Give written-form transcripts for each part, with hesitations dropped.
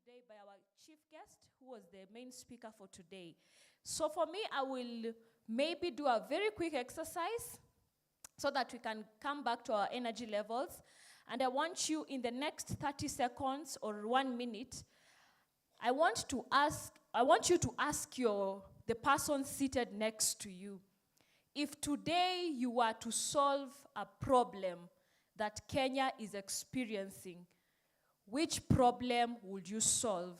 today by our chief guest, who was the main speaker for today. So for me, I will maybe do a very quick exercise so that we can come back to our energy levels. And I want you in the next 30 seconds or 1 minute, I want you to ask the person seated next to you, if today you were to solve a problem that Kenya is experiencing, which problem would you solve?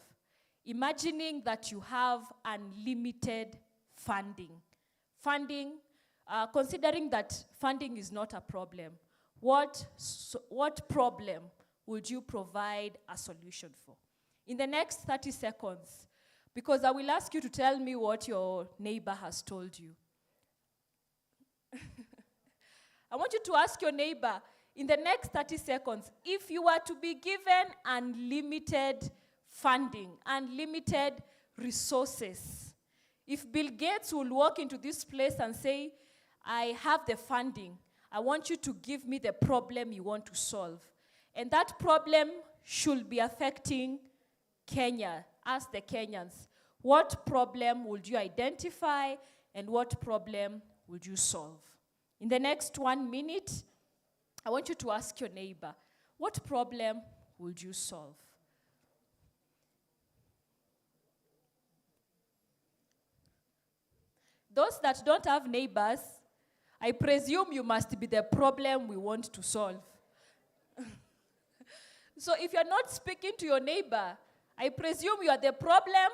Imagining that you have unlimited funding. Considering that funding is not a problem, what problem would you provide a solution for? In the next 30 seconds, because I will ask you to tell me what your neighbor has told you. I want you to ask your neighbor, in the next 30 seconds, if you were to be given unlimited funding, unlimited resources, if Bill Gates will walk into this place and say, I have the funding, I want you to give me the problem you want to solve. And that problem should be affecting Kenya, us the Kenyans. What problem would you identify and what problem would you solve? In the next 1 minute, I want you to ask your neighbor, what problem would you solve? Those that don't have neighbors, I presume you must be the problem we want to solve. So if you're not speaking to your neighbor, I presume you are the problem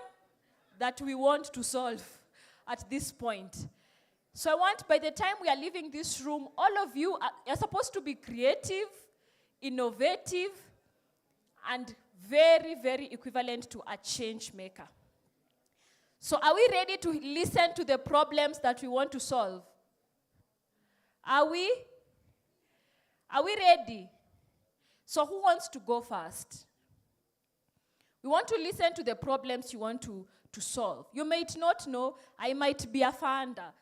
that we want to solve at this point. So I want, by the time we are leaving this room, all of you are supposed to be creative, innovative, and very, very equivalent to a change maker. So are we ready to listen to the problems that we want to solve? Are we? Are we ready? So who wants to go first? We want to listen to the problems you want to solve. You might not know, I might be a founder.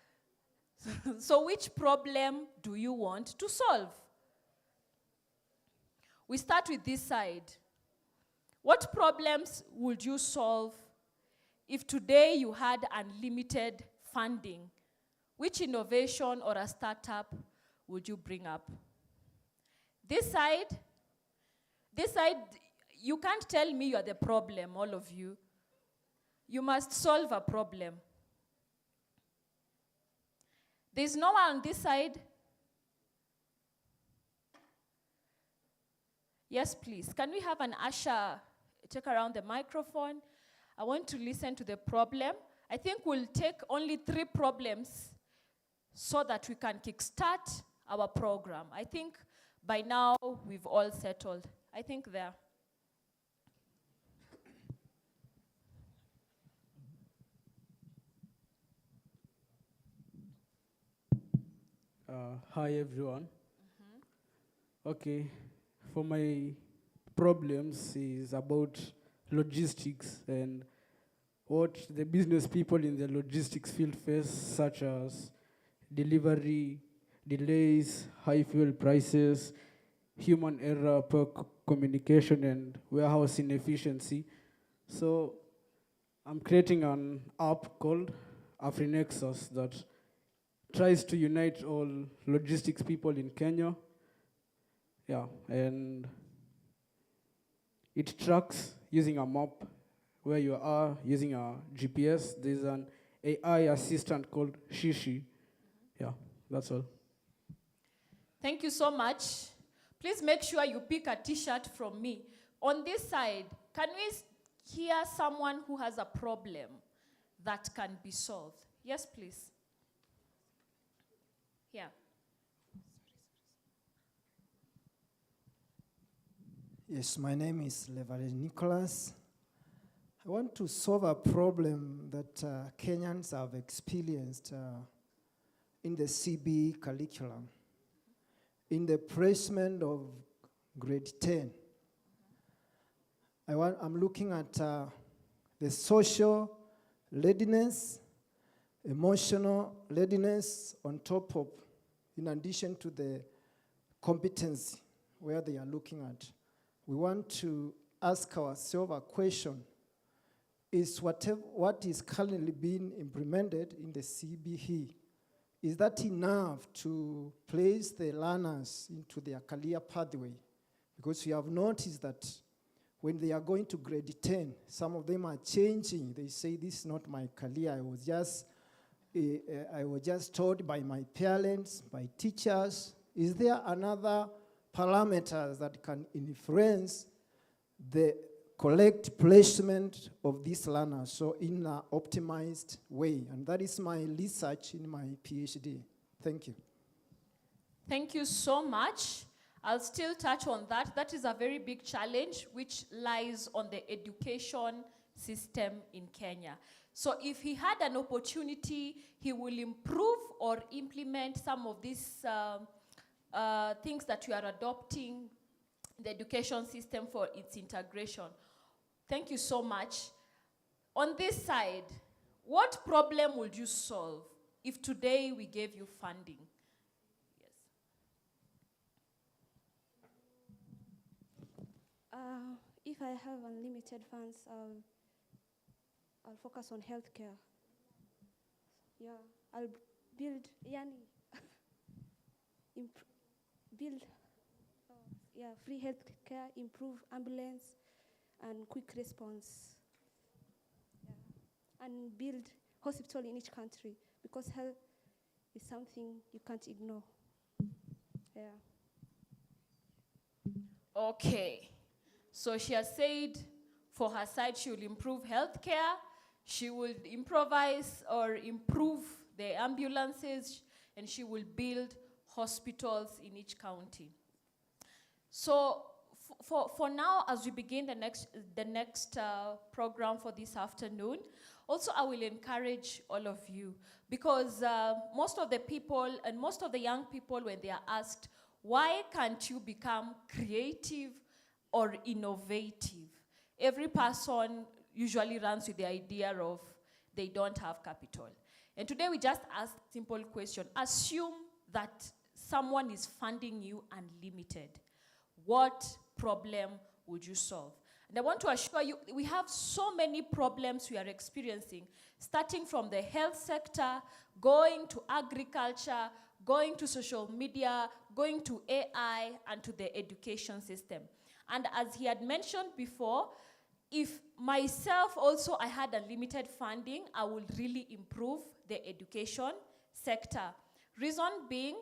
So which problem do you want to solve? We start with this side. What problems would you solve if today you had unlimited funding? Which innovation or a startup would you bring up? This side, you can't tell me you are the problem, all of you. You must solve a problem. There's no one on this side. Yes, please. Can we have an usher take around the microphone? I want to listen to the problem. I think we'll take only 3 problems so that we can kickstart our program. I think by now we've all settled. I think there. Hi everyone. Okay, for my problems is about logistics and what the business people in the logistics field face, such as delivery delays, high fuel prices, human error, poor communication, and warehouse inefficiency. So I'm creating an app called AfriNexus that tries to unite all logistics people in Kenya. Yeah, and it tracks using a map where you are, using a GPS. There's an AI assistant called Shishi. Yeah, that's all. Thank you so much. Please make sure you pick a t-shirt from me. On this side, can we hear someone who has a problem that can be solved? Yes, please. Yeah. Yes, my name is Levarin Nicholas. I want to solve a problem that Kenyans have experienced in the CBE curriculum, in the placement of grade 10. I'm looking at the social readiness, emotional readiness on top of, in addition to the competency where they are looking at. We want to ask ourselves a question. Is what is currently being implemented in the CBE, is that enough to place the learners into their career pathway? Because we have noticed that when they are going to grade 10, some of them are changing. They say, this is not my career. I was just told by my parents, by teachers. Is there another parameters that can influence the correct placement of these learners, so in an optimized way? And that is my research in my PhD. Thank you. Thank you so much. I'll still touch on that. That is a very big challenge which lies on the education system in Kenya. So if he had an opportunity, he will improve or implement some of these things that we are adopting in the education system for its integration. Thank you so much. On this side, what problem would you solve if today we gave you funding? Yes. If I have unlimited funds, I'll focus on healthcare. Yeah, I'll build, build free healthcare, improve ambulance and quick response. Yeah. And build hospital in each country, because health is something you can't ignore. Yeah. Okay. So she has said for her side she will improve healthcare, she will improvise or improve the ambulances, and she will build hospitals in each county. So for now, as we begin the next program for this afternoon, also I will encourage all of you, because most of the people and most of the young people, when they are asked, why can't you become creative or innovative? Every person usually runs with the idea of they don't have capital. And today we just asked a simple question. Assume that someone is funding you unlimited. What problem would you solve? And I want to assure you, we have so many problems we are experiencing, starting from the health sector, going to agriculture, going to social media, going to AI, and to the education system. And as he had mentioned before, if myself also I had unlimited funding, I would really improve the education sector. Reason being,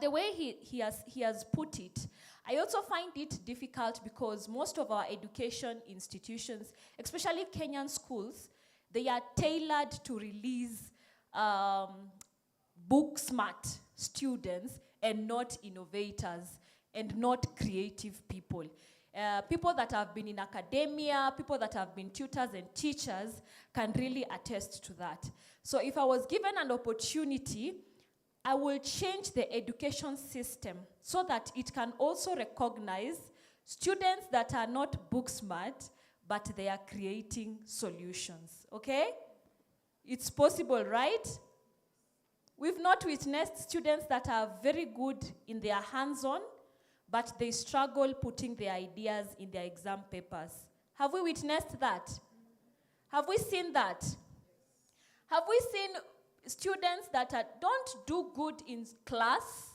the way he has put it, I also find it difficult because most of our education institutions, especially Kenyan schools, they are tailored to release book-smart students and not innovators and not creative people. People that have been in academia, people that have been tutors and teachers can really attest to that. So if I was given an opportunity, I will change the education system so that it can also recognize students that are not book smart, but they are creating solutions, okay? It's possible, right? We've not witnessed students that are very good in their hands-on, but they struggle putting their ideas in their exam papers. Have we witnessed that? Have we seen that? Have we seen students that don't do good in class,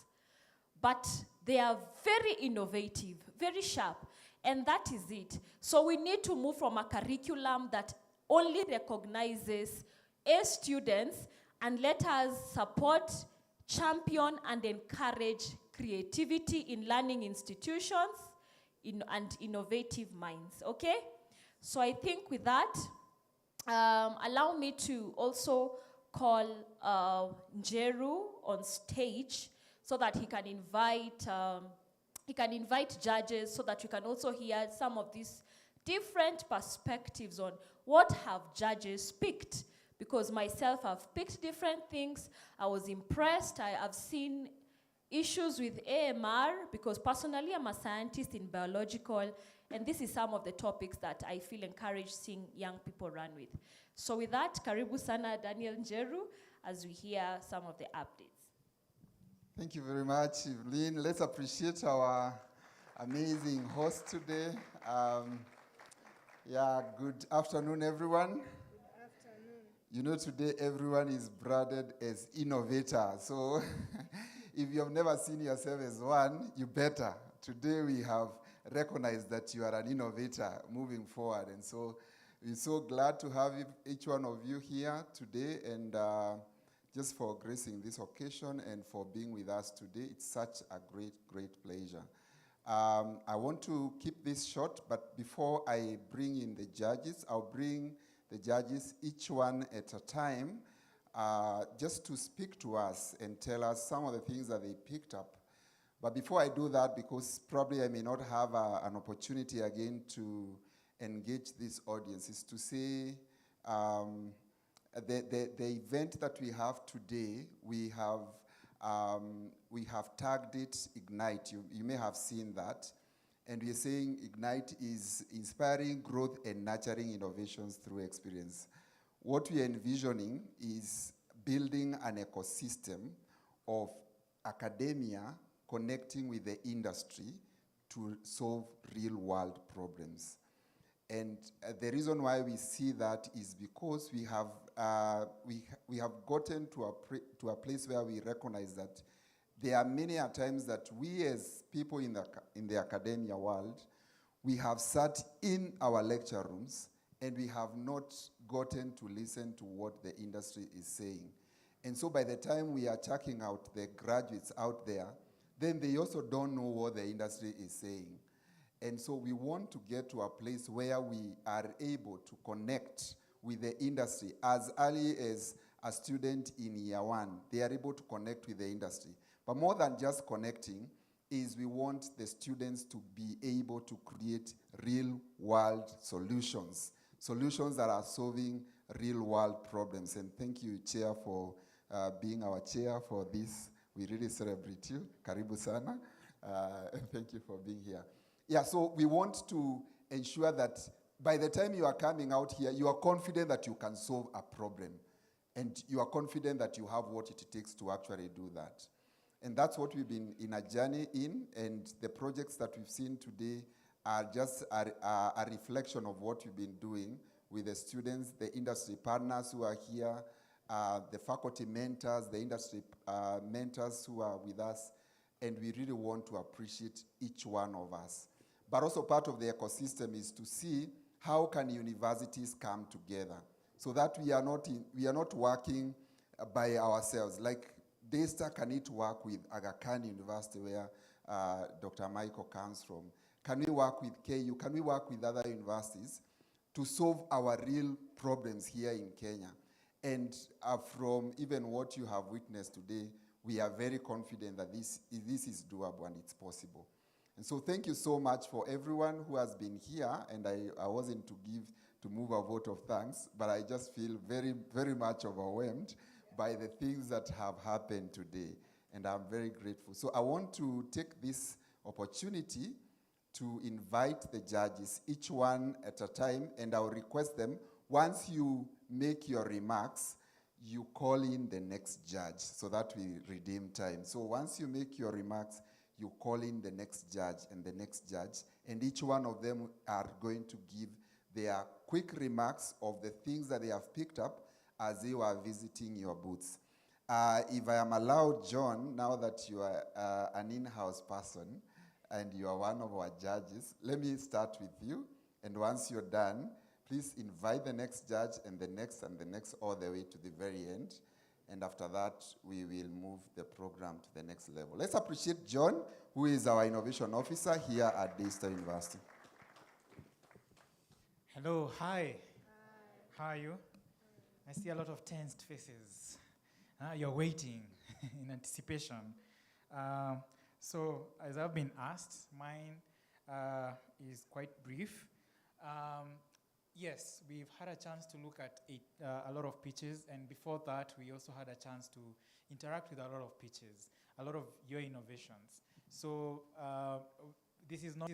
but they are very innovative, very sharp, and that is it. So we need to move from a curriculum that only recognizes A students, and let us support, champion, and encourage creativity in learning institutions and innovative minds, okay? So I think with that, allow me to also call Njeru on stage so that he can invite judges so that you can also hear some of these different perspectives on what have judges picked. Because myself, I've picked different things. I was impressed. I have seen issues with AMR because personally I'm a scientist in biological, and this is some of the topics that I feel encouraged seeing young people run with. So with that, karibu sana Daniel Njeru as we hear some of the updates. Thank you very much, Evelyn. Let's appreciate our amazing host today. Good afternoon, everyone. You know, today everyone is branded as innovator. So if you have never seen yourself as one, you better. Today we have recognized that you are an innovator moving forward. And so we're so glad to have each one of you here today, and just for gracing this occasion and for being with us today. It's such a great, great pleasure. I want to keep this short, but before I bring in the judges, I'll bring the judges, each one at a time, just to speak to us and tell us some of the things that they picked up. But before I do that, because probably I may not have an opportunity again to engage this audience, is to say the event that we have today, we have tagged it Ignite. You may have seen that. And we're saying Ignite is inspiring growth and nurturing innovations through experience. What we are envisioning is building an ecosystem of academia connecting with the industry to solve real-world problems. And the reason why we see that is because we have gotten to a place where we recognize that there are many times that we as people in the academia world, we have sat in our lecture rooms and we have not gotten to listen to what the industry is saying. And so by the time we are checking out the graduates out there, then they also don't know what the industry is saying. And so we want to get to a place where we are able to connect with the industry as early as a student in year one. They are able to connect with the industry. But more than just connecting, is we want the students to be able to create real-world solutions that are solving real-world problems. And thank you, Chair, for being our chair for this. We really celebrate you. Karibu sana. Thank you for being here. Yeah, so we want to ensure that by the time you are coming out here, you are confident that you can solve a problem. And you are confident that you have what it takes to actually do that. And that's what we've been in a journey in, and the projects that we've seen today are just a reflection of what we've been doing with the students, the industry partners who are here, the faculty mentors, the industry mentors who are with us, and we really want to appreciate each one of us. But also part of the ecosystem is to see how can universities come together so that we are not working by ourselves. Like Daystar cannot work with Aga Khan University, where Dr. Michael comes from. Can we work with KU? Can we work with other universities to solve our real problems here in Kenya? And from even what you have witnessed today, we are very confident that this is doable and it's possible. And so thank you so much for everyone who has been here. And I wasn't to move a vote of thanks, but I just feel very, very much overwhelmed by the things that have happened today, and I'm very grateful. So I want to take this opportunity to invite the judges, each one at a time, and I'll request them, once you make your remarks, you call in the next judge so that we redeem time. So once you make your remarks, you call in the next judge and the next judge, and each one of them are going to give their quick remarks of the things that they have picked up as they were visiting your booths. If I am allowed, John, now that you are an in-house person and you are one of our judges, let me start with you. And once you're done, please invite the next judge and the next all the way to the very end. And after that, we will move the program to the next level. Let's appreciate John, who is our innovation officer here at Daystar University. Hello, hi. How are you? I see a lot of tensed faces. You're waiting in anticipation. So, as I've been asked, mine is quite brief. Yes, we've had a chance to look at a lot of pitches, and before that, we also had a chance to interact with a lot of pitches, a lot of your innovations. So, this is not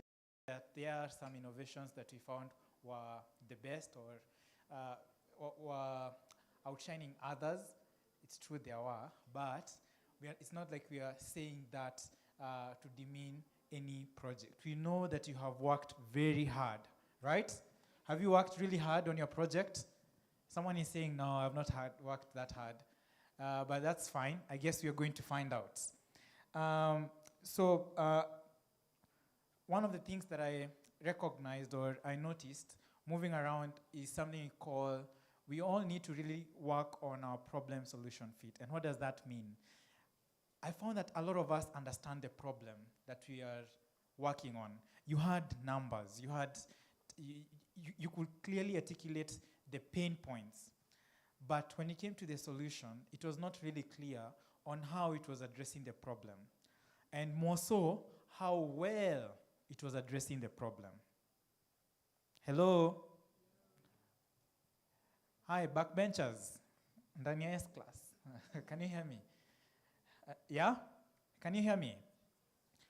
that there are some innovations that we found were the best or were outshining others. It's true there were, but it's not like we are saying that to demean any project. We know that you have worked very hard, right? Have you worked really hard on your project? Someone is saying, no, I've not worked that hard. But that's fine. I guess we are going to find out. One of the things that I recognized or I noticed moving around is something we call, we all need to really work on our problem solution fit. And what does that mean? I found that a lot of us understand the problem that we are working on. You had numbers, you could clearly articulate the pain points. But when it came to the solution, it was not really clear on how it was addressing the problem. And more so, how well it was addressing the problem. Hello? Hi, backbenchers. Ndani ya S class. Can you hear me? Yeah? Can you hear me?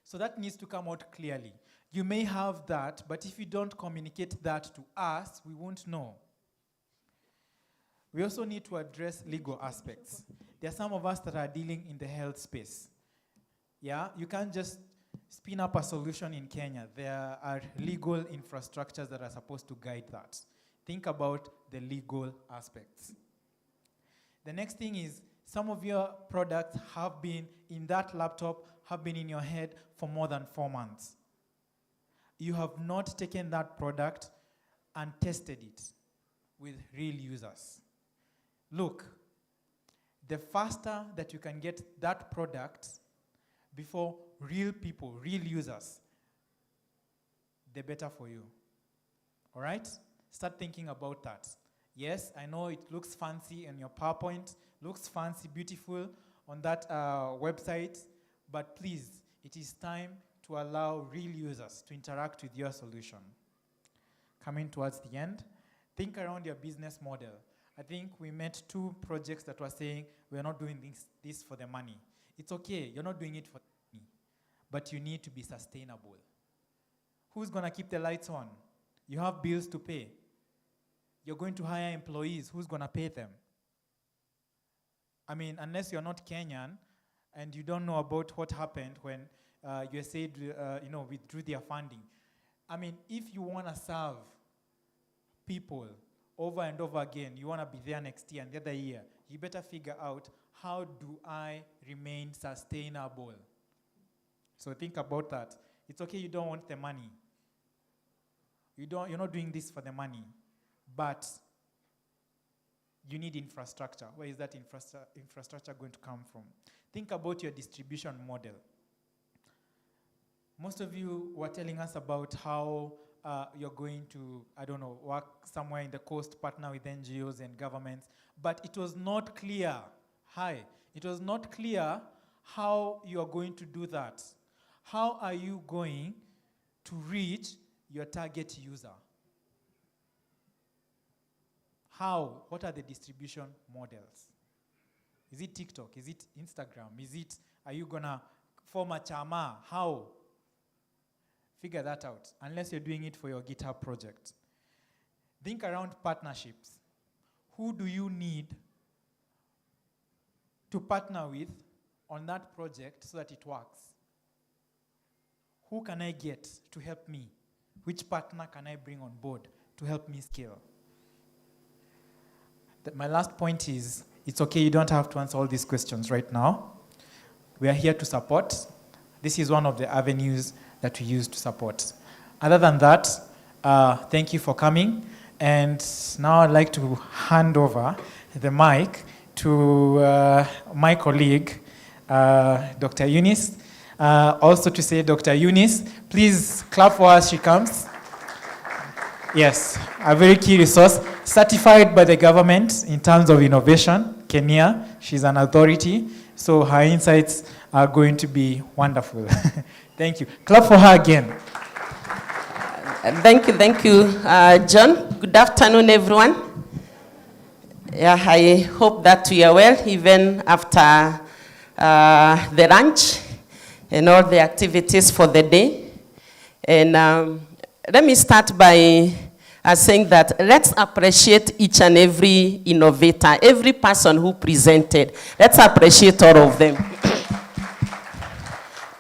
So that needs to come out clearly. You may have that, but if you don't communicate that to us, we won't know. We also need to address legal aspects. There are some of us that are dealing in the health space. Yeah? You can't just spin up a solution in Kenya. There are legal infrastructures that are supposed to guide that. Think about the legal aspects. The next thing is, some of your products have been in that laptop, have been in your head for more than 4 months. You have not taken that product and tested it with real users. Look, the faster that you can get that product before real people, real users, the better for you. All right? Start thinking about that. Yes, I know it looks fancy in your PowerPoint, looks fancy, beautiful on that website, but please, it is time to allow real users to interact with your solution. Coming towards the end, think around your business model. I think we met 2 projects that were saying, we're not doing this for the money. It's okay, you're not doing it for the money, but you need to be sustainable. Who's gonna keep the lights on? You have bills to pay. You're going to hire employees, who's gonna pay them? I mean, unless you're not Kenyan and you don't know about what happened when USAID withdrew their funding. I mean, if you wanna serve people over and over again, you wanna be there next year and the other year, you better figure out, how do I remain sustainable? So think about that. It's okay you don't want the money. You're not doing this for the money, but you need infrastructure. Where is that infrastructure going to come from? Think about your distribution model. Most of you were telling us about how you're going to, work somewhere in the coast, partner with NGOs and governments, but it was not clear. It was not clear how you are going to do that. How are you going to reach your target user? How? What are the distribution models? Is it TikTok? Is it Instagram? Are you gonna form a chama? How? Figure that out, unless you're doing it for your GitHub project. Think around partnerships. Who do you need to partner with on that project so that it works? Who can I get to help me? Which partner can I bring on board to help me scale? My last point is, it's okay, you don't have to answer all these questions right now. We are here to support. This is one of the avenues that we use to support. Other than that, thank you for coming. And now I'd like to hand over the mic to my colleague, Dr. Eunice. Also to say, Dr. Eunice, please clap for us, she comes. Yes, a very key resource, certified by the government in terms of innovation, Kenya. She's an authority, so her insights are going to be wonderful. Thank you. Clap for her again. Thank you, John. Good afternoon, everyone. Yeah, I hope that you are well, even after the lunch and all the activities for the day. And let me start by saying that let's appreciate each and every innovator, every person who presented. Let's appreciate all of them.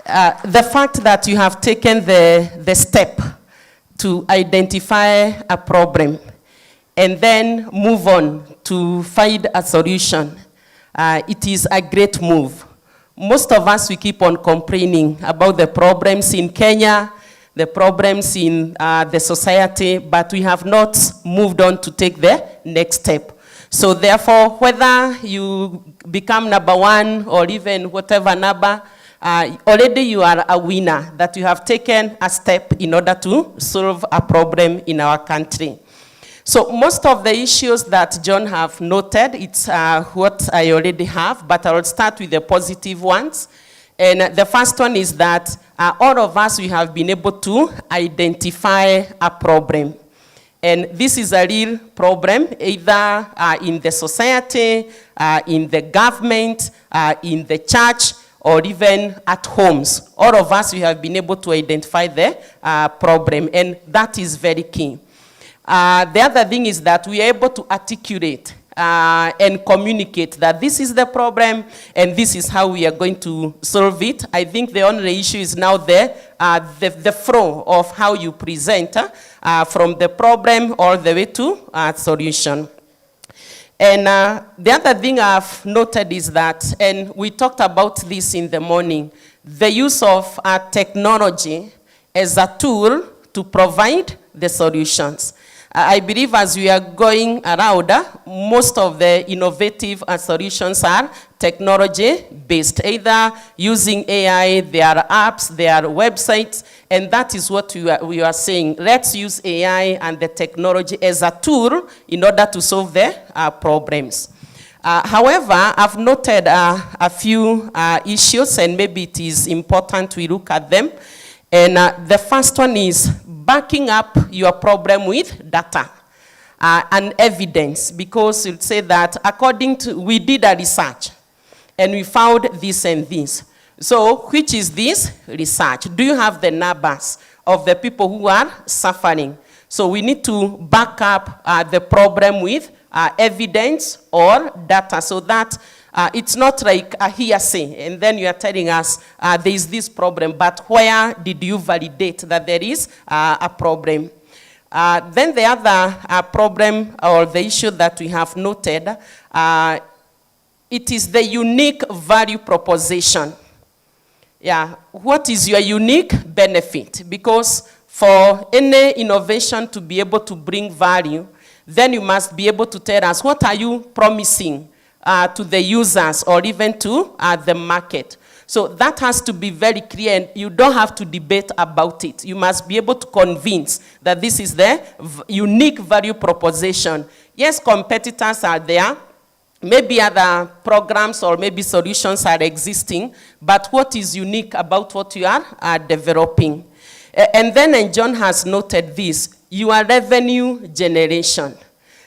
the fact that you have taken the step to identify a problem and then move on to find a solution, it is a great move. Most of us, we keep on complaining about the problems in Kenya, the problems in the society, but we have not moved on to take the next step. So therefore, whether you become number 1 or even whatever number, already you are a winner, that you have taken a step in order to solve a problem in our country. So most of the issues that John have noted, it's what I already have, but I will start with the positive ones. And the first one is that all of us, we have been able to identify a problem. And this is a real problem, either in the society, in the government, in the church, or even at homes. All of us, we have been able to identify the problem, and that is very key. The other thing is that we are able to articulate and communicate that this is the problem and this is how we are going to solve it. I think the only issue is now the flow of how you present from the problem all the way to solution. And the other thing I've noted is that, and we talked about this in the morning, the use of technology as a tool to provide the solutions. I believe as we are going around, most of the innovative solutions are technology-based, either using AI, their apps, their websites, and that is what we are saying. Let's use AI and the technology as a tool in order to solve the problems. However, I've noted a few issues, and maybe it is important we look at them. And the first one is backing up your problem with data and evidence, because you'll say that according to, we did a research and we found this and this. So which is this research? Do you have the numbers of the people who are suffering? So we need to back up the problem with evidence or data, so that it's not like a hearsay, and then you are telling us there is this problem, but where did you validate that there is a problem? Then the other problem or the issue that we have noted, it is the unique value proposition. Yeah, what is your unique benefit? Because for any innovation to be able to bring value, then you must be able to tell us what are you promising to the users or even to the market. So that has to be very clear, and you don't have to debate about it. You must be able to convince that this is the unique value proposition. Yes, competitors are there. Maybe other programs or maybe solutions are existing, but what is unique about what you are developing? And then John has noted this, your revenue generation.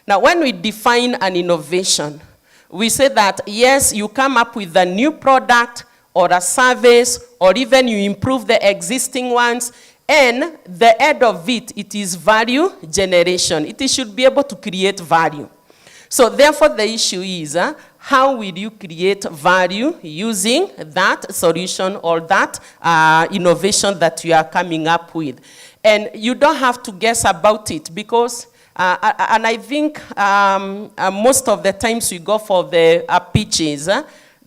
Now, when we define an innovation, we say that, yes, you come up with a new product or a service, or even you improve the existing ones, and the end of it, it is value generation. It should be able to create value. So therefore, the issue is, how will you create value using that solution or that innovation that you are coming up with? And you don't have to guess about it, because and I think most of the times we go for the pitches.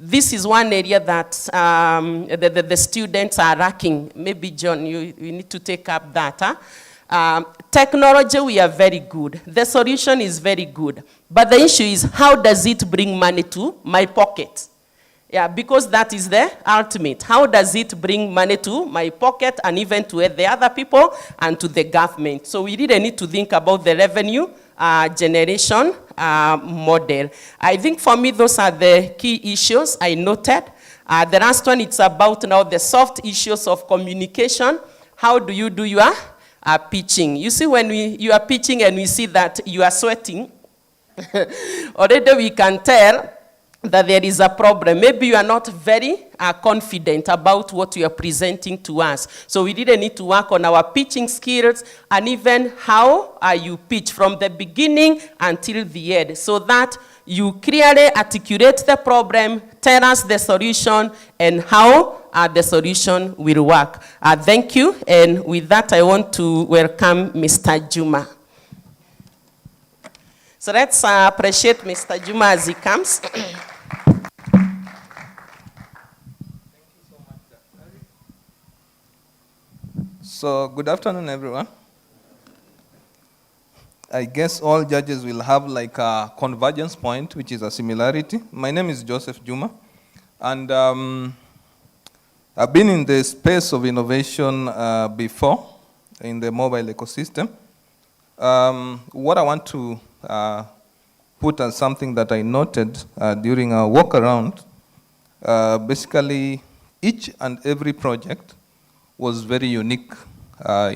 This is one area that the students are lacking. Maybe, John, you need to take up that. Technology, we are very good. The solution is very good. But the issue is, how does it bring money to my pocket? Yeah, because that is the ultimate. How does it bring money to my pocket and even to the other people and to the government? So we really need to think about the revenue generation model. I think for me, those are the key issues I noted. The last one, it's about now the soft issues of communication. How do you do your pitching? You see, when you are pitching and we see that you are sweating, already we can tell that there is a problem. Maybe you are not very confident about what you are presenting to us. So we really need to work on our pitching skills and even how you pitch from the beginning until the end, so that you clearly articulate the problem, tell us the solution and how the solution will work. Thank you, and with that, I want to welcome Mr. Juma. So let's appreciate Mr. Juma as he comes. So, good afternoon, everyone. I guess all judges will have like a convergence point, which is a similarity. My name is Joseph Juma, and I've been in the space of innovation before in the mobile ecosystem. What I want to put as something that I noted during a walk around, basically each and every project was very unique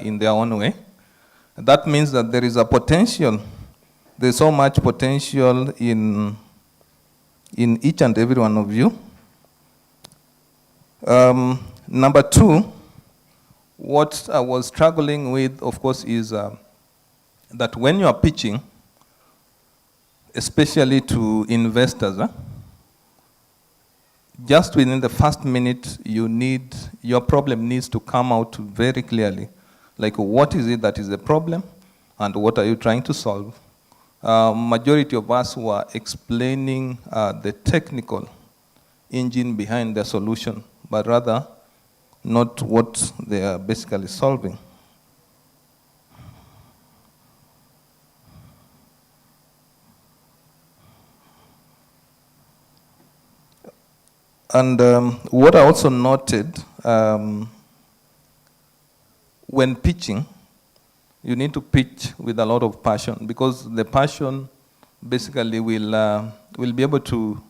in their own way. That means that there is a potential. There's so much potential in each and every one of you. Number two, what I was struggling with, of course, is that when you are pitching, especially to investors, just within the first minute, your problem needs to come out very clearly. Like, what is it that is the problem, and what are you trying to solve? Majority of us were explaining the technical engine behind the solution, but rather not what they are basically solving. And what I also noted, when pitching, you need to pitch with a lot of passion, because the passion basically will be able to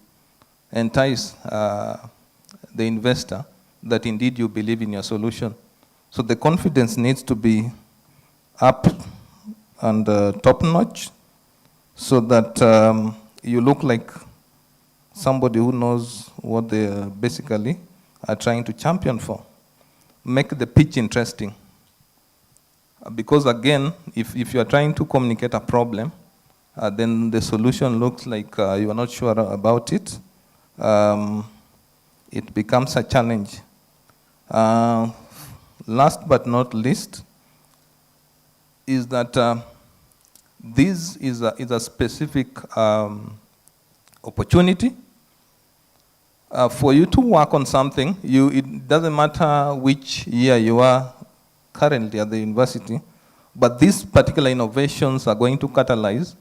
entice the investor that indeed you believe in your solution. So the confidence needs to be up and top-notch, so that you look like somebody who knows what they basically are trying to champion for. Make the pitch interesting. Because again, if you are trying to communicate a problem, then the solution looks like you are not sure about it. It becomes a challenge. Last but not least, is that this is a specific opportunity for you to work on something. It doesn't matter which year you are currently at the university, but these particular innovations are going to catalyze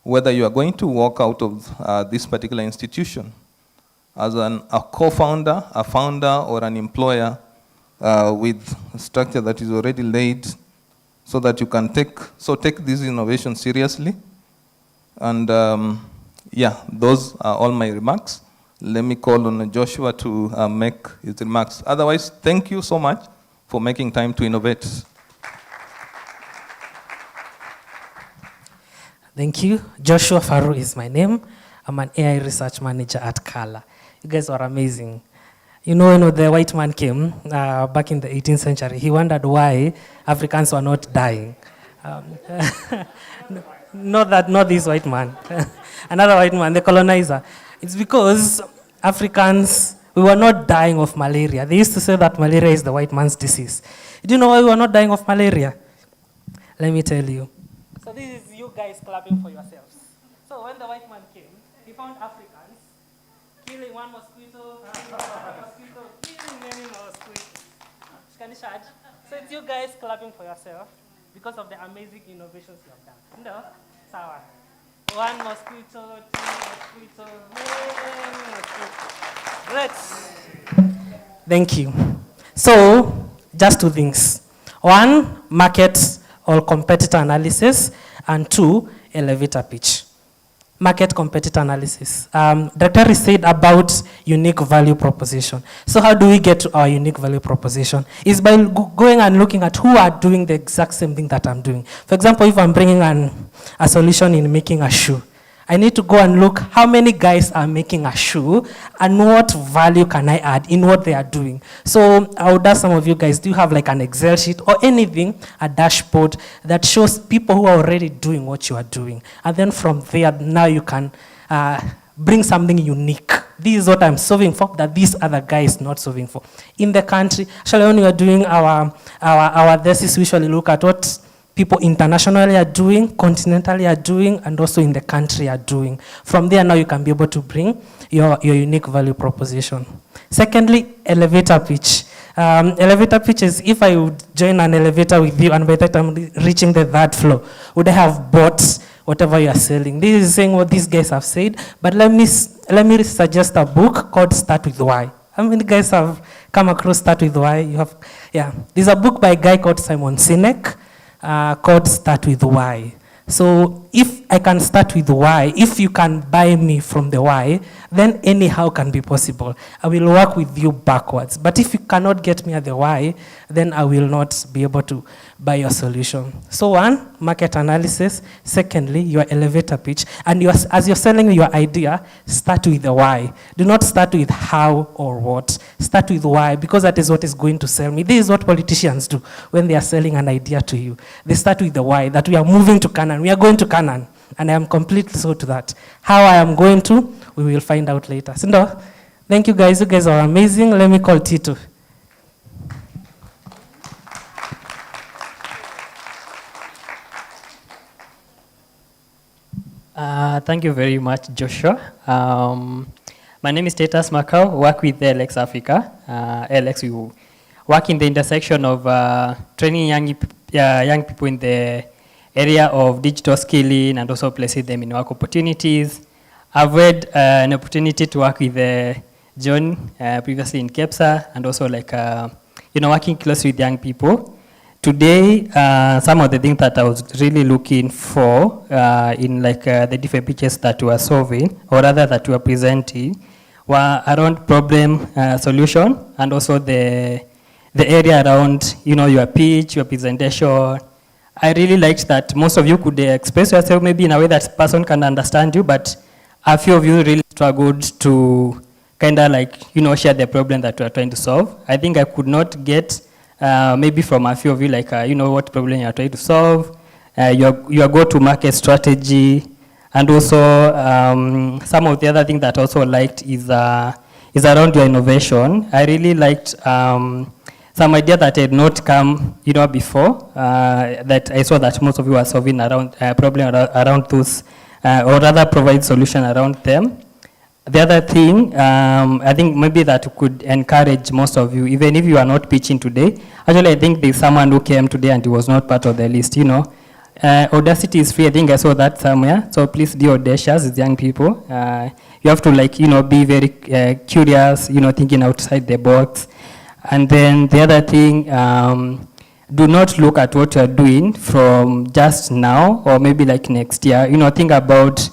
whether you are going to walk out of this particular institution as a co-founder, a founder, or an employer with a structure that is already laid, so that you can take these innovations seriously. And yeah, those are all my remarks. Let me call on Joshua to make his remarks. Otherwise, thank you so much for making time to innovate. Thank you. Joshua Faru is my name. I'm an AI research manager at Kala. You guys are amazing. You know, when the white man came back in the 18th century, he wondered why Africans were not dying. Not this white man. Another white man, the colonizer. It's because Africans, we were not dying of malaria. They used to say that malaria is the white man's disease. Do you know why we were not dying of malaria? Let me tell you. So this is you guys clapping for yourselves. So when the white man came, he found Africans killing one mosquito, killing many mosquitoes. So it's you guys clapping for yourself because of the amazing innovations you have done. No? Sawa. One mosquito, two mosquitoes, many mosquitoes. Great. Thank you. So, just two things. One, market or competitor analysis, and two, elevator pitch. Market competitor analysis. Dr. said about unique value proposition. So how do we get to our unique value proposition? Is by going and looking at who are doing the exact same thing that I'm doing. For example, if I'm bringing a solution in making a shoe, I need to go and look how many guys are making a shoe and what value can I add in what they are doing. So I would ask some of you guys, do you have like an Excel sheet or anything, a dashboard that shows people who are already doing what you are doing? And then from there, now you can bring something unique This is what I'm solving for that this other guy is not solving for. In the country, actually when we are doing our thesis, we usually look at what people internationally are doing, continentally are doing, and also in the country are doing. From there now you can be able to bring your unique value proposition. Secondly, elevator pitch. Elevator pitch is if I would join an elevator with you and by the time I'm reaching the third floor, would I have bought whatever you are selling? This is saying what these guys have said, but let me suggest a book called Start With Why. How many guys have come across Start With Why? There's a book by a guy called Simon Sinek called Start With Why. So if I can start with why, if you can buy me from the why, then anyhow can be possible. I will work with you backwards. But if you cannot get me at the why, then I will not be able to buy your solution. So one, market analysis. Secondly, your elevator pitch. And as you're selling your idea, start with the why. Do not start with how or what. Start with why, because that is what is going to sell me. This is what politicians do when they are selling an idea to you. They start with the why, that we are moving to Canaan. We are going to Canaan. And I am completely so to that. How I am going to, we will find out later. Sindo, thank you guys. You guys are amazing. Let me call Tito. Thank you very much, Joshua. My name is Tetas Macau. Work with LX Africa. LX, we work in the intersection of training young people in the area of digital skilling and also placing them in work opportunities. I've had an opportunity to work with John previously in KEPSA and also working closely with young people. Today, some of the things that I was really looking for in the different pitches that we are solving, or rather that we are presenting, were around problem solution and also the area around your pitch, your presentation. I really liked that most of you could express yourself maybe in a way that person can understand you, but a few of you really struggled to kind of share the problem that we are trying to solve. I think I could not get maybe from a few of you what problem you are trying to solve, your go-to-market strategy, and also some of the other things that I also liked is around your innovation. I really liked some idea that had not come before, that I saw that most of you are solving around problem around those, or rather provide solution around them. The other thing, I think maybe that could encourage most of you, even if you are not pitching today. Actually, I think there's someone who came today and he was not part of the list, Audacity is free. I think I saw that somewhere. So please be audacious as young people. You have to be very curious, thinking outside the box. And then the other thing, do not look at what you're doing from just now or maybe next year. Think about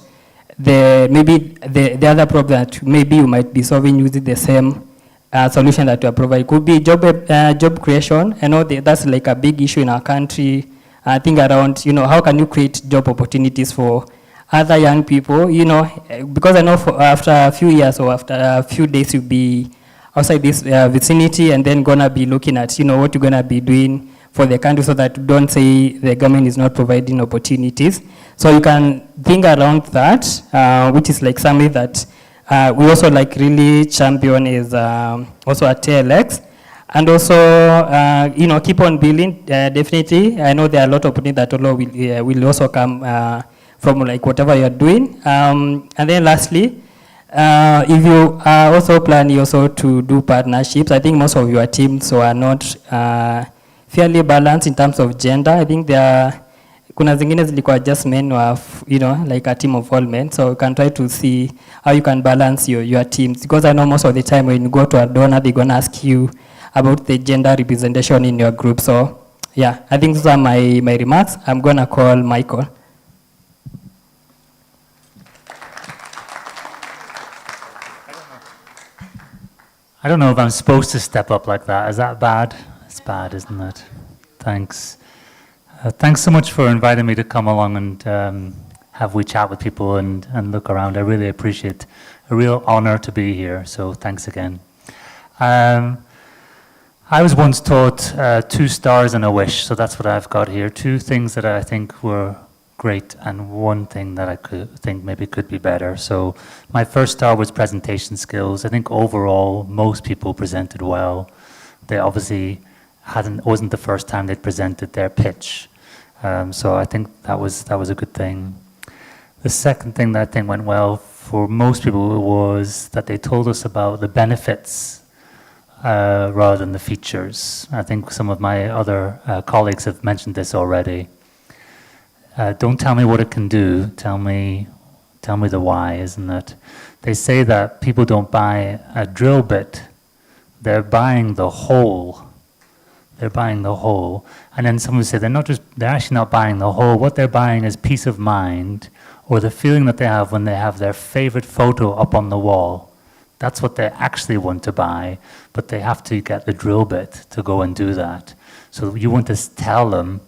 the other problem that maybe you might be solving using the same solution that you are providing. Could be job creation. I know that's a big issue in our country. I think around, how can you create job opportunities for other young people, because I know after a few years or after a few days you'll be outside this vicinity and then gonna be looking at, what you're gonna be doing for the country so that don't say the government is not providing opportunities. So you can think around that, which is something that we also really champion is also at TLX. And also, keep on building, definitely. I know there are a lot of opportunities that will also come from whatever you're doing. And then lastly, if you are also planning also to do partnerships, I think most of your teams are not fairly balanced in terms of gender. I think there are kuna zingine zilikuwa just men or a team of all men. So you can try to see how you can balance your teams. Because I know most of the time when you go to a donor, they're going to ask you about the gender representation in your group. So yeah, I think those are my remarks. I'm going to call Michael. I don't know if I'm supposed to step up like that. Is that bad? It's bad, isn't it? Thanks. Thanks so much for inviting me to come along and have we chat with people and look around. I really appreciate it. A real honor to be here, so thanks again. I was once taught 2 stars and a wish, so that's what I've got here. 2 things that I think were great, and one thing that I could think maybe could be better. So my first star was presentation skills. I think overall most people presented well. They obviously wasn't the first time they'd presented their pitch. So I think that was a good thing. The second thing that I think went well for most people was that they told us about the benefits rather than the features. I think some of my other colleagues have mentioned this already. Don't tell me what it can do, tell me the why, isn't it? They say that people don't buy a drill bit, they're buying the whole. They're buying the whole. And then someone would say they're actually not buying the whole. What they're buying is peace of mind, or the feeling that they have when they have their favorite photo up on the wall. That's what they actually want to buy, but they have to get the drill bit to go and do that. So you want to tell them,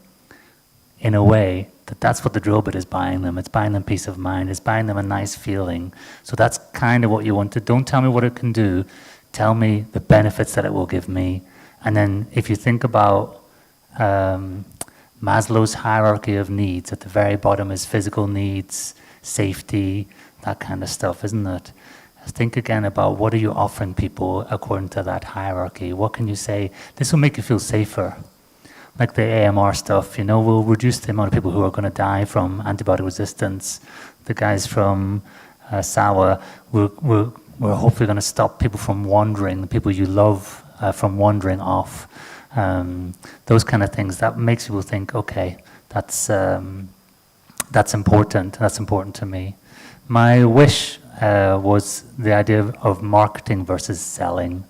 in a way, that that's what the drill bit is buying them. It's buying them peace of mind. It's buying them a nice feeling. So that's kind of what you want to. Don't tell me what it can do. Tell me the benefits that it will give me. And then if you think about Maslow's hierarchy of needs, at the very bottom is physical needs, safety, that kind of stuff, isn't it? Think again about what are you offering people according to that hierarchy. What can you say? This will make you feel safer. Like the AMR stuff, will reduce the amount of people who are going to die from antibiotic resistance. The guys from SAWA, we're hopefully going to stop people from wandering, the people you love from wandering off. Those kind of things, that makes people think, okay, that's important. That's important to me. My wish was the idea of marketing versus selling.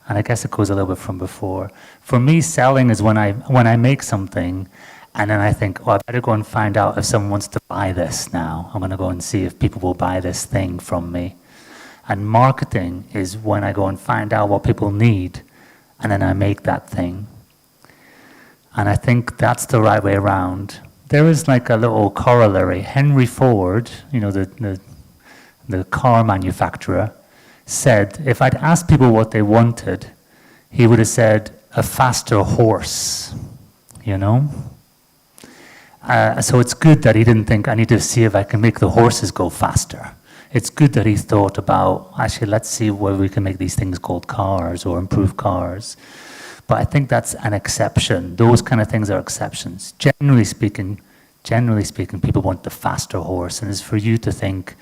And I guess it goes a little bit from before. For me, selling is when I make something and then I think, I better go and find out if someone wants to buy this now. I'm going to go and see if people will buy this thing from me. And marketing is when I go and find out what people need and then I make that thing. And I think that's the right way around. There is like a little corollary. Henry Ford, the car manufacturer, said if I'd asked people what they wanted, he would have said a faster horse, So it's good that he didn't think, I need to see if I can make the horses go faster. It's good that he thought about, actually, let's see where we can make these things called cars or improve cars. But I think that's an exception. Those kind of things are exceptions. Generally speaking, people want the faster horse, and it's for you to think,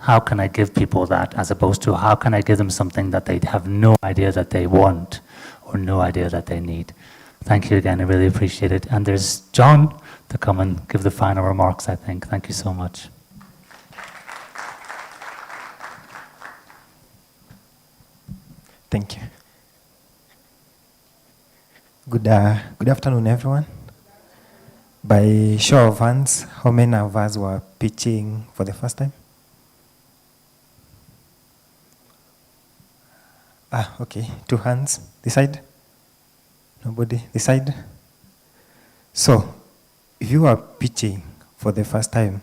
how can I give people that, as opposed to how can I give them something that they have no idea that they want or no idea that they need. Thank you again, I really appreciate it. And there's John to come and give the final remarks, I think. Thank you so much. Thank you. Good afternoon, everyone. By show of hands, how many of us were pitching for the first time? Okay, 2 hands. This side? Nobody? This side? So, if you are pitching for the first time,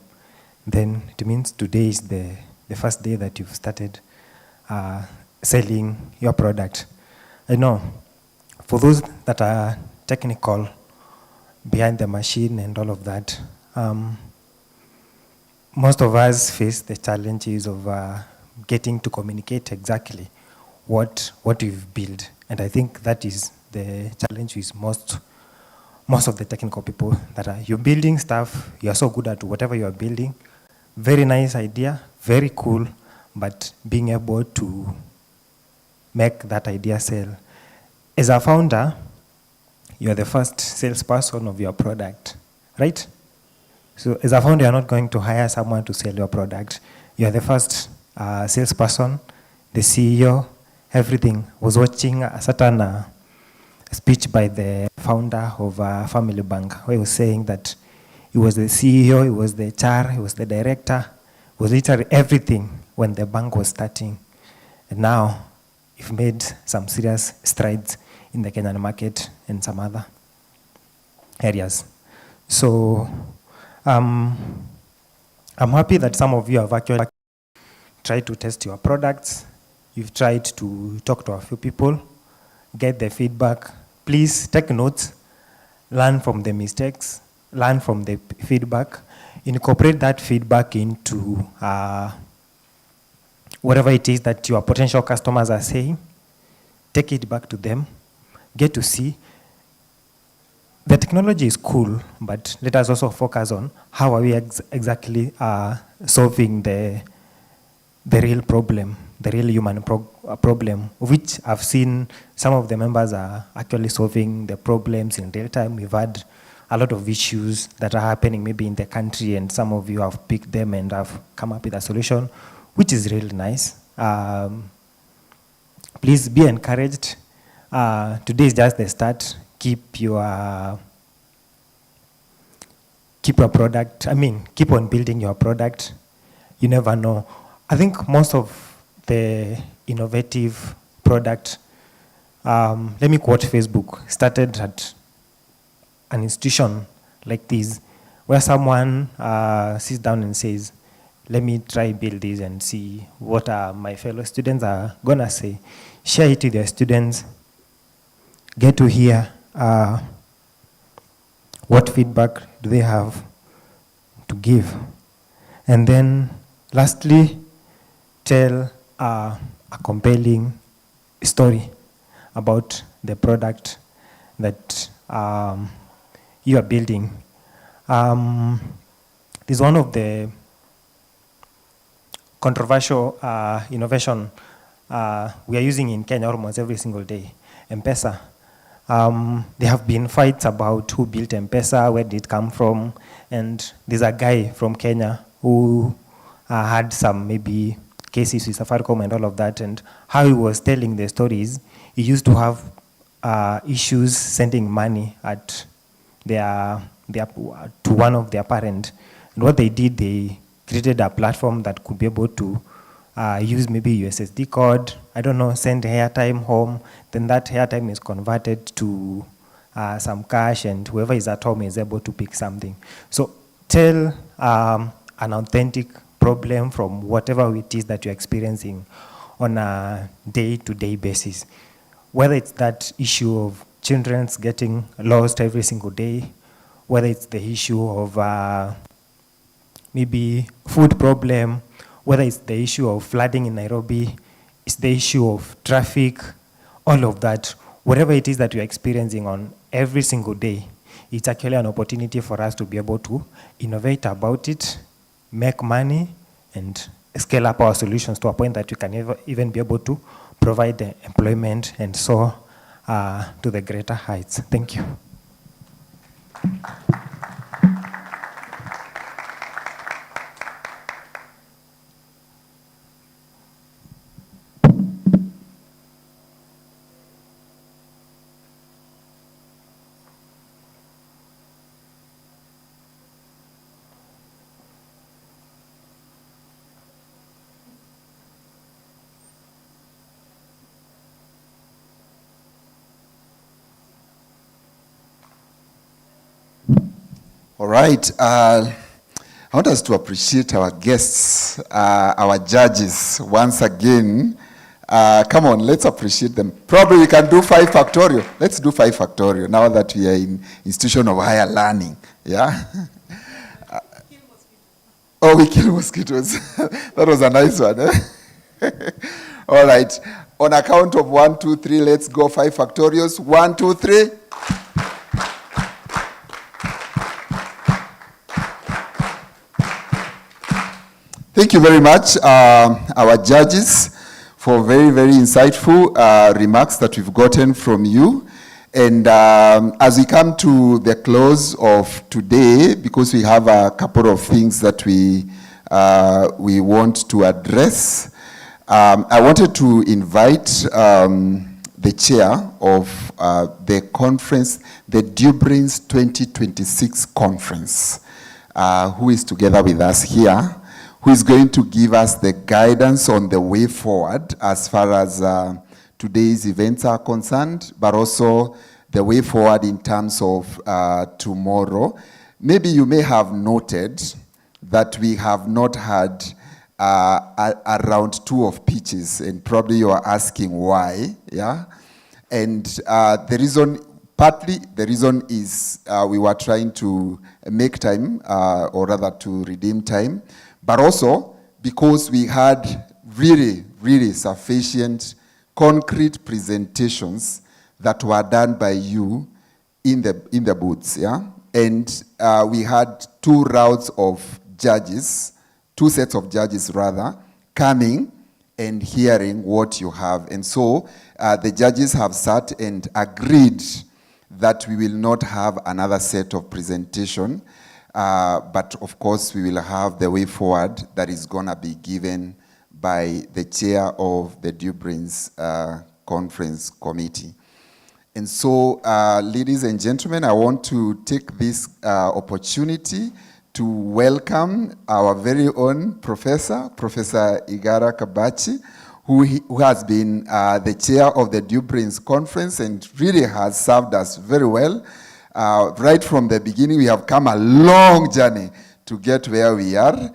then it means today is the first day that you've started selling your product. I know, for those that are technical, behind the machine and all of that, most of us face the challenges of getting to communicate exactly what you've built. And I think that is the challenge with most of the technical people, that you're building stuff, you're so good at whatever you're building, very nice idea, very cool, but being able to make that idea sell. As a founder, you're the first salesperson of your product, right? So as a founder, you're not going to hire someone to sell your product. You're the first salesperson, the CEO, everything. I was watching a certain speech by the founder of Family Bank, where he was saying that he was the CEO, he was the HR, he was the director, he was literally everything when the bank was starting. And now, you've made some serious strides in the Kenyan market and some other areas. So I'm happy that some of you have actually tried to test your products. You've tried to talk to a few people, get the feedback. Please take notes, learn from the mistakes, learn from the feedback. incorporate that feedback into whatever it is that your potential customers are saying, take it back to them, get to see. The technology is cool, but let us also focus on how are we exactly solving the real problem, the real human problem, which I've seen some of the members are actually solving the problems in real time. We've had a lot of issues that are happening maybe in the country, and some of you have picked them and have come up with a solution, which is really nice. Please be encouraged. Today is just the start. Keep your product, keep on building your product. You never know. I think most of the innovative product, let me quote Facebook, started at an institution like this, where someone sits down and says, let me try build this and see what my fellow students are gonna say. Share it with your students, get to hear what feedback do they have to give. And then lastly, tell a compelling story about the product that you are building. This is one of the controversial innovation we are using in Kenya almost every single day, M-Pesa. There have been fights about who built M-Pesa, where did it come from, and there's a guy from Kenya who had some maybe cases with Safaricom and all of that, and how he was telling the stories, he used to have issues sending money to one of their parents. And what they did, they created a platform that could be able to use maybe USSD code, I don't know, send airtime home, then that airtime is converted to some cash, and whoever is at home is able to pick something. So tell an authentic problem from whatever it is that you're experiencing on a day-to-day basis. Whether it's that issue of children's getting lost every single day, whether it's the issue of maybe food problem, whether it's the issue of flooding in Nairobi, it's the issue of traffic, all of that, whatever it is that you're experiencing on every single day, it's actually an opportunity for us to be able to innovate about it, make money, and scale up our solutions to a point that we can even be able to provide the employment and soar to the greater heights. Thank you. All right. I want us to appreciate our guests, our judges, once again. Come on, let's appreciate them. Probably we can do 5 factorial. Let's do 5 factorial now that we are in institution of higher learning. Yeah? Oh, we kill mosquitoes. That was a nice one. Eh? All right. On a count of 1, 2, 3, let's go 5 factorials. 1, 2, 3. Thank you very much, our judges, for very, very insightful remarks that we've gotten from you. And as we come to the close of today, because we have a couple of things that we want to address, I wanted to invite the chair of the conference, the Dubrins 2026 conference, who is together with us here, who is going to give us the guidance on the way forward as far as today's events are concerned, but also the way forward in terms of tomorrow. Maybe you may have noted that we have not had a round 2 of pitches, and probably you are asking why, yeah? And the reason Partly, the reason is we were trying to make time, or rather to redeem time, but also because we had really, really sufficient concrete presentations that were done by you in the booths, yeah? And we had two rounds of judges, two sets of judges rather, coming and hearing what you have. And so the judges have sat and agreed that we will not have another set of presentation, but of course we will have the way forward that is gonna be given by the chair of the Dubrains Conference Committee. And so, ladies and gentlemen, I want to take this opportunity to welcome our very own professor, Professor Igara Kabachi, who has been the chair of the Dubrains Conference and really has served us very well. Right from the beginning, we have come a long journey to get where we are.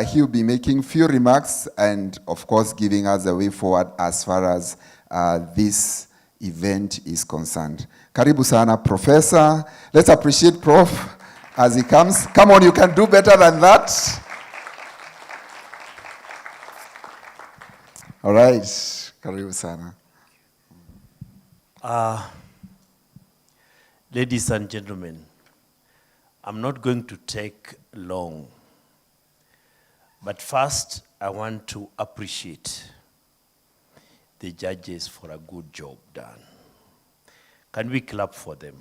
He'll be making few remarks and, of course, giving us a way forward as far as this event is concerned. Karibu sana, Professor. Let's appreciate Prof as he comes. Come on, you can do better than that. All right, karibu sana. Ladies and gentlemen, I'm not going to take long, but first I want to appreciate the judges for a good job done. Can we clap for them?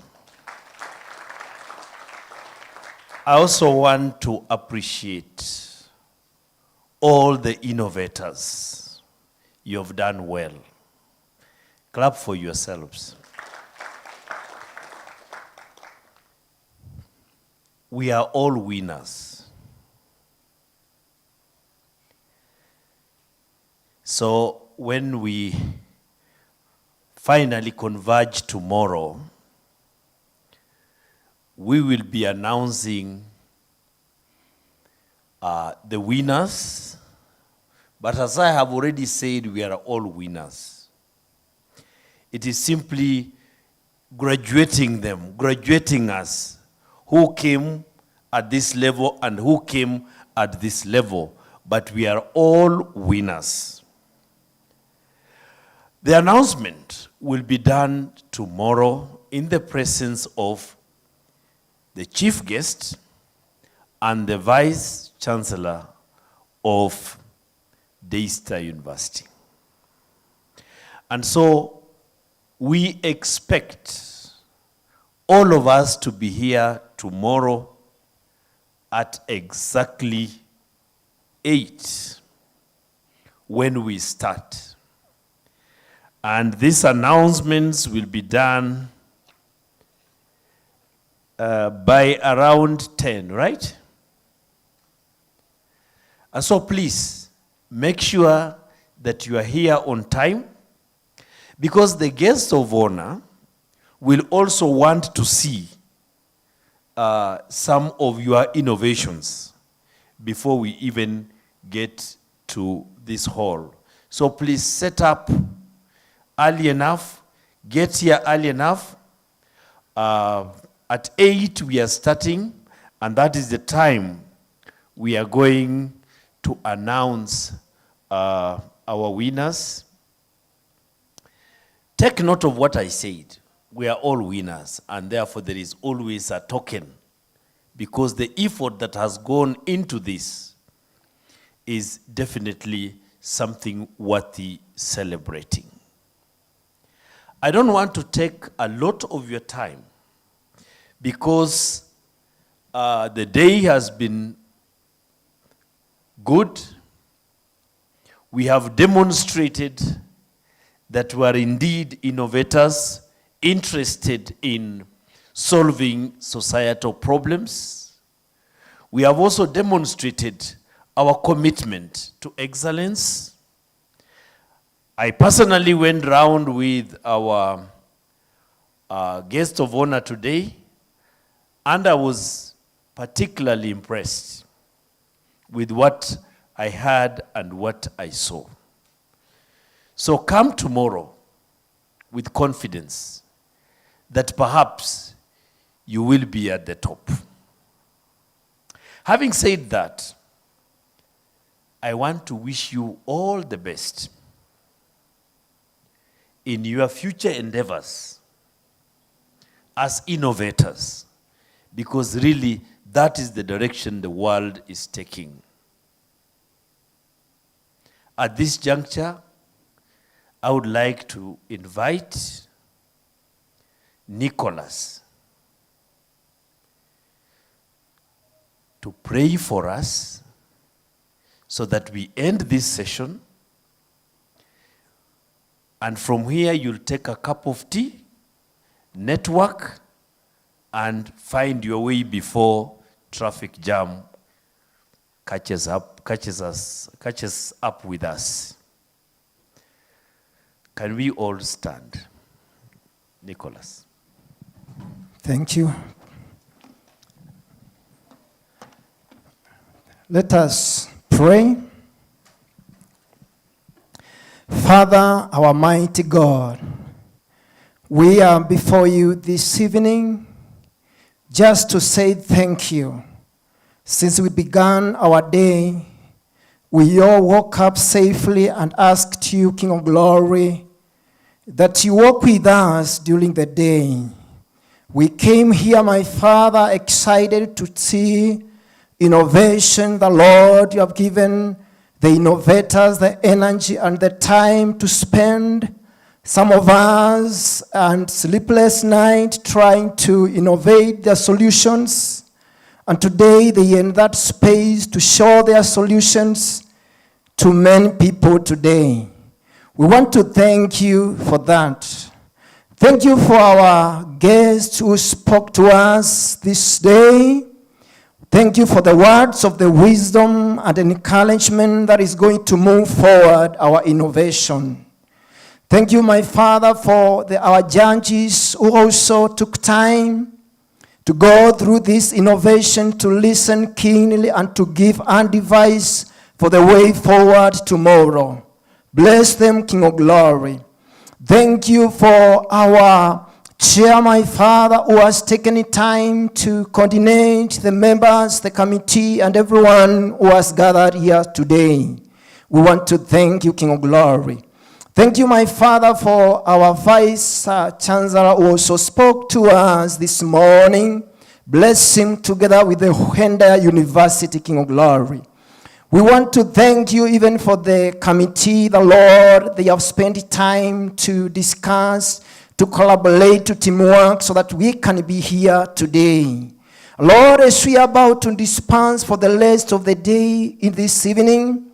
I also want to appreciate all the innovators. You have done well. Clap for yourselves. We are all winners. So when we finally converge tomorrow, we will be announcing the winners. But as I have already said, we are all winners. It is simply graduating them, graduating us, who came at this level and who came at this level, but we are all winners. The announcement will be done tomorrow in the presence of the chief guest and the vice chancellor of Daystar University. And so we expect all of us to be here tomorrow at exactly 8 when we start. And these announcements will be done by around 10, right? And so please, make sure that you are here on time, because the guests of honor will also want to see some of your innovations before we even get to this hall. So please set up early enough, get here early enough. At 8 we are starting, and that is the time we are going to announce our winners. Take note of what I said. We are all winners, and therefore there is always a token, because the effort that has gone into this is definitely something worthy celebrating. I don't want to take a lot of your time, because the day has been good. We have demonstrated that we are indeed innovators, interested in solving societal problems. We have also demonstrated our commitment to excellence. I personally went round with our guest of honor today, and I was particularly impressed with what I heard and what I saw. So come tomorrow with confidence that perhaps you will be at the top. Having said that, I want to wish you all the best in your future endeavors as innovators, because really that is the direction the world is taking. At this juncture, I would like to invite Nicholas to pray for us so that we end this session. And from here, you'll take a cup of tea, network, and find your way before traffic jam catches up with us. Can we all stand? Nicholas. Thank you. Let us pray. Father, our mighty God, we are before you this evening just to say thank you. Since we began our day, we all woke up safely and asked you, King of Glory, that you walk with us during the day. We came here, my Father, excited to see innovation. The Lord, you have given the innovators the energy and the time to spend. Some of us and sleepless night trying to innovate their solutions. And today they are in that space to show their solutions to many people today. We want to thank you for that. Thank you for our guests who spoke to us this day. Thank you for the words of the wisdom and encouragement that is going to move forward our innovation. Thank you, my Father, for our judges who also took time to go through this innovation, to listen keenly and to give advice for the way forward tomorrow. Bless them, King of Glory. Thank you for our chair, my Father, who has taken time to coordinate the members, the committee, and everyone who has gathered here today. We want to thank you, King of Glory. Thank you, my Father, for our Vice Chancellor who also spoke to us this morning. Bless him together with the entire University, King of Glory. We want to thank you even for the committee, the Lord. They have spent time to discuss, to collaborate, to teamwork so that we can be here today. Lord, as we are about to dispense for the rest of the day in this evening,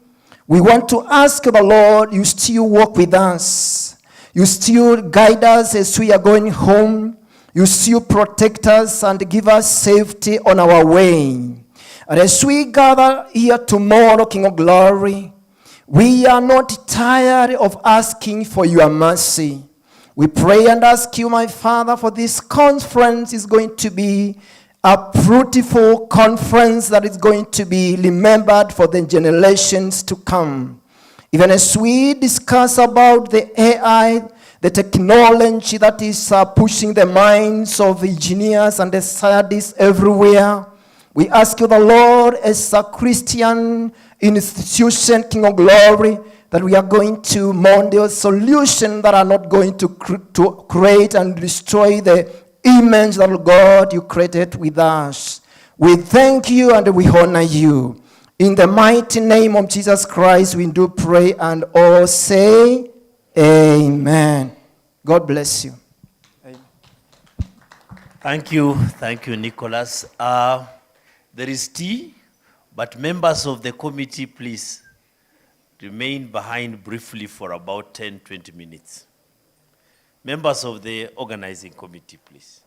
we want to ask the Lord, you still walk with us. You still guide us as we are going home. You still protect us and give us safety on our way. And as we gather here tomorrow, King of Glory, we are not tired of asking for your mercy. We pray and ask you, my Father, for this conference is going to be a fruitful conference that is going to be remembered for the generations to come. Even as we discuss about the AI, the technology that is pushing the minds of engineers and the scientists everywhere, we ask you, the Lord, as a Christian institution, King of Glory, that we are going to model solutions that are not going to create and destroy the image that God you created with us. We thank you and we honor you. In the mighty name of Jesus Christ, we do pray and all say, Amen. God bless you. Thank you, Nicholas. There is tea, but members of the committee, please remain behind briefly for about 10-20 minutes. Members of the organizing committee, please.